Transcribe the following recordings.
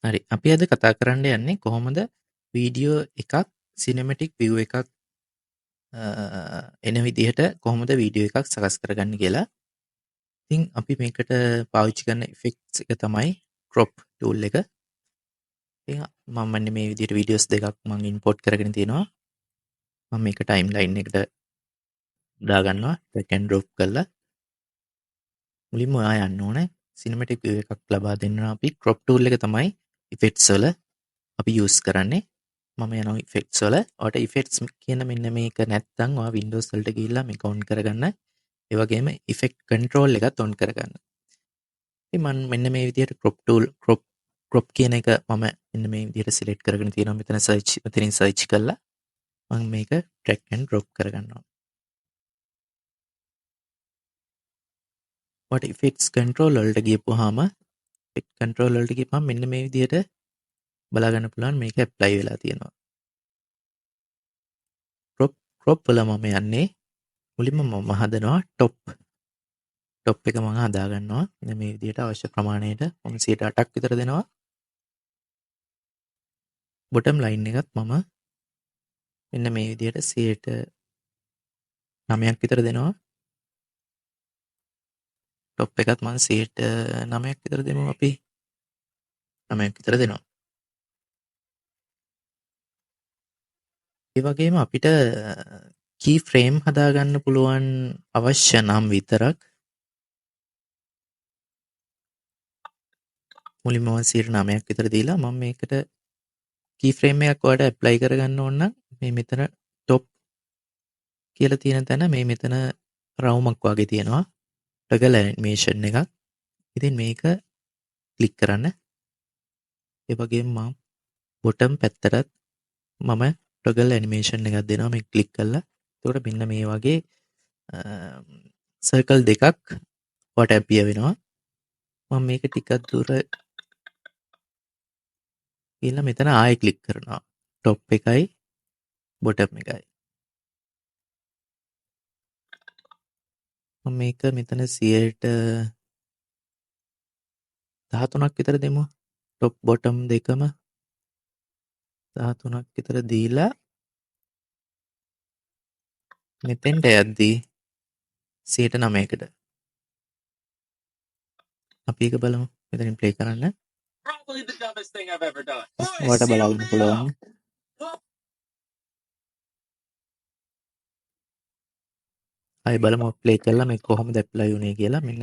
හරි. අපි අද කතා කරන්න යන්නේ කොහොමද වීඩියෝ එකක් සිනමැටික් view එකක් එන විදිහට කොහොමද වීඩියෝ එකක් සකස් කරගන්නේ කියලා. ඉතින් අපි මේකට පාවිච්චි කරන effects එක තමයි crop tool එක. ඉතින් මම මෙන්න මේ විදිහට වීඩියෝස් දෙකක් මම import කරගෙන තියෙනවා. මම මේක timeline එකට දාගන්නවා drag and drop කරලා. මුලින්ම ඔයා යන්න ඕනේ cinematic view එකක් ලබා දෙන්න අපි crop tool එක තමයි effects වල අපි use කරන්නේ. මම යනවා effects වල. ඔයාලට effects කියන මෙන්න මේක නැත්නම් ඔයා Windows වලට ගිහිල්ලා මේක on කරගන්න. ඒ වගේම effect control එකත් on කරගන්න. ඉතින් මම මෙන්න මේ විදිහට crop tool crop කියන එක මම මෙන්න මේ විදිහට select කරගෙන තියෙනවා. මෙතනින් search කරලා මම මේක drag and drop කරගන්නවා. ඔයාලට effects control වලට ගියපුවාම effect control වලට ගියපුවාම මෙන්න මේ විදිහට බලා ගන්න පුළුවන් මේක apply වෙලා තියෙනවා. crop වල මම යන්නේ මුලින්ම මම හදනවා top එක මම හදා ගන්නවා. මෙන්න මේ විදිහට අවශ්‍ය ප්‍රමාණයට මම 108ක් විතර දෙනවා. bottom line එකත් මම මෙන්න මේ විදිහට 9ක් විතර දෙනවා. top එකත් මම 9ක් විතර දෙමු අපි. 9ක් විතර දෙනවා. ඒ වගේම අපිට key frame හදා ගන්න පුළුවන් අවශ්‍ය නම් විතරක් මුලින්ම මම 9ක් විතර දීලා මම මේකට key frame එකක් ඔයාලට apply කරගන්න ඕන නම් මේ මෙතන top කියලා තියෙන තැන මේ මෙතන රවුමක් වගේ තියෙනවා. toggle animation එකක්. ඉතින් මේක ක්ලික් කරන්න. ඒ වගේම මම bottom පැත්තටත් මම toggle animation එකක් දෙනවා මේ ක්ලික් කරලා. එතකොට මෙන්න මේ වගේ circle දෙකක් ඔයාලට appear වෙනවා. මම මේක ටිකක් දුර ගිහලා මෙතන ආයෙ ක්ලික් කරනවා. top එකයි bottom එකයි. මම මේක මෙතන 13ක් විතර දෙමු. top bottom දෙකම 13ක් විතර දීලා මෙතෙන්ට යද්දී 9කට අපි එක බලමු. මෙතනින් ප්ලේ කරන්න. ඔයාලට බලන්න පුළුවන්. ආයෙ බලමු ප්ලේ කරලා මේක කොහොමද ඇප්ලයි වුනේ කියලා. මෙන්න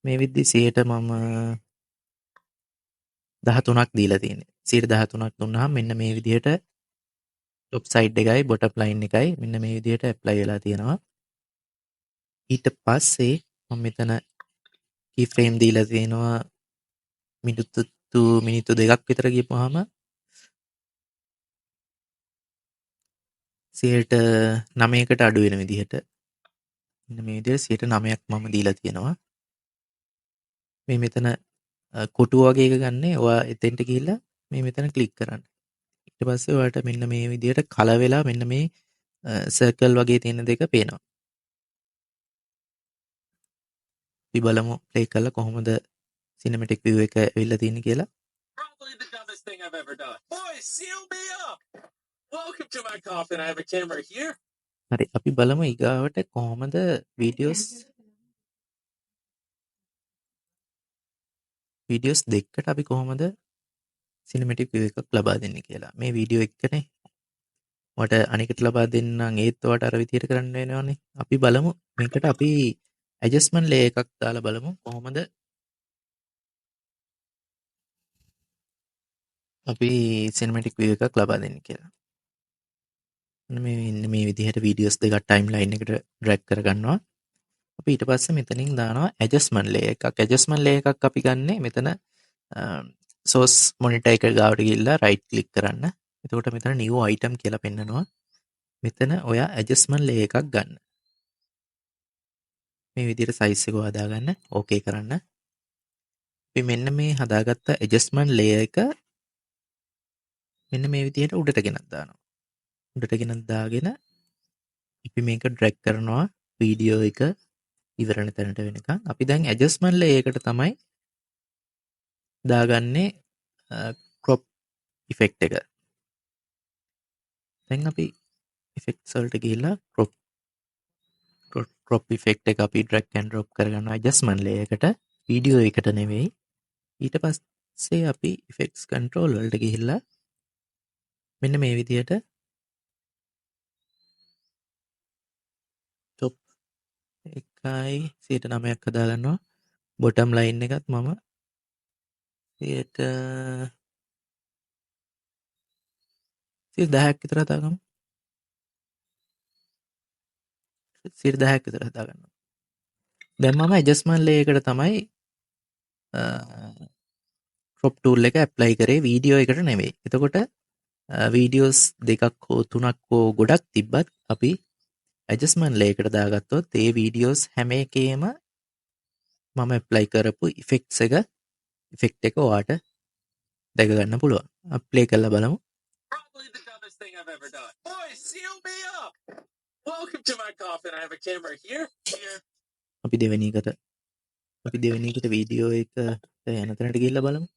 මේ විදිහේ 100ට මම 13ක් දීලා තියෙන්නේ. 13ක් දුන්නාම මෙන්න මේ විදිහට top side එකයි bottom line එකයි මෙන්න මේ විදිහට ඇප්ලයි වෙලා තියෙනවා. ඊට පස්සේ මම මෙතන key frame දීලා තියෙනවා මිනිත්තු 2ක් විතර ගියපුවාම 9කට අඩු වෙන විදිහට මෙන්න මේ විදිහට 9ක් මම දීලා තියෙනවා. මේ මෙතන කොටු වගේ එක ගන්න. ඔයා එතෙන්ට ගිහිල්ලා මේ මෙතන ක්ලික් කරන්න. ඊට පස්සේ ඔයාලට මෙන්න මේ විදිහට කලර් වෙලා මෙන්න මේ සර්කල් වගේ තියෙන දෙක පේනවා. අපි බලමු ප්ලේ කරලා කොහොමද සිනමැටික් view එක ඇවිල්ලා තියෙන්නේ කියලා. හරි අපි බලමු ඊගාවට කොහොමද වීඩියෝස් දෙකකට අපි කොහොමද සිනමැටික් view එකක් ලබා දෙන්නේ කියලා. මේ වීඩියෝ එකනේ මට අනිකට ලබා දෙන්නම් ඒත් ඔයාලට අර විදියට කරන්න වෙනවනේ. අපි බලමු මේකට අපි ඇඩ්ජස්ට්මන්ට් ලේයර් එකක් දාලා බලමු කොහොමද අපි සිනමැටික් view එකක් ලබා දෙන්නේ කියලා. මේ විදිහට වීඩියෝස් දෙකක් ටයිම්ලයින් එකට ඩ්‍රැග් කරගන්නවා. අපි ඊට පස්සේ මෙතනින් දානවා ඇඩ්ජස්ට්මන්ට් ලේයර් එකක්. ඇඩ්ජස්ට්මන්ට් ලේයර් එකක් අපි ගන්නේ මෙතන සෝස් මොනිටර් එක ගාවට ගිහිල්ලා රයිට් ක්ලික් කරන්න. එතකොට මෙතන new item කියලා පෙන්නනවා. මෙතන ඔයා ඇඩ්ජස්ට්මන්ට් ලේයර් එකක් ගන්න. මේ විදිහට සයිස් එක හදාගන්න. ඕකේ කරන්න. අපි මෙන්න මේ හදාගත්ත ඇඩ්ජස්ට්මන්ට් ලේයර් එක මෙන්න මේ විදිහට උඩට ගෙනත් දානවා. උඩට ගෙනත් දාගෙන අපි මේක ඩ්‍රැග් කරනවා වීඩියෝ එක ඉවරන තැනට වෙනකන්. අපි දැන් ඇඩ්ජස්ට්මන්ට් ලේයර් එකට තමයි දාගන්නේ ක්‍රොප් ඉෆෙක්ට් එක. දැන් අපි ඉෆෙක්ට්ස් වලට ගිහිල්ලා ක්‍රොප් ඉෆෙක්ට් එක අපි ඩ්‍රැග් ඇන්ඩ් ඩ්‍රොප් කරගන්නවා ඇඩ්ජස්ට්මන්ට් ලේයර් එකට, වීඩියෝ එකට නෙවෙයි. ඊට පස්සේ අපි ඉෆෙක්ට්ස් කන්ට්‍රෝල් වලට ගිහිල්ලා මෙන්න මේ විදිහට ටොප් 1.9ක් හදාගන්නවා. බොටම් ලයින් එකත් මම 10ක් විතර හදාගමු. 10ක් විතර හදාගන්නවා. දැන් මම ඇඩ්ජස්ට්මන්ට් ලේයර් එකට තමයි ක්‍රොප් ටූල් එක ඇප්ලයි කරේ, වීඩියෝ එකට නෙවෙයි. එතකොට වීඩියෝස් දෙකක් හෝ තුනක් හෝ ගොඩක් තිබ්බත් අපි ඇඩ්ජස්ට්මන්ට් ලේයර් එකට දාගත්තොත් ඒ වීඩියෝස් හැම එකේම මම ඇප්ලයි කරපු ඉෆෙක්ට් එක ඔයාට දැක ගන්න පුළුවන්. අපි ප්ලේ කරලා බලමු. Probably the dumbest thing I've ever done. Boys, seal me up. Welcome to my coffin. I have a camera here. අපි දෙවෙනි එකට වීඩියෝ එක යන තැනට ගිහිල්ලා බලමු.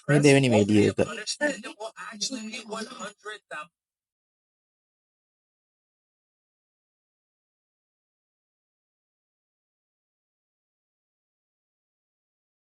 මේ දෙවෙනි වීඩියෝ එක.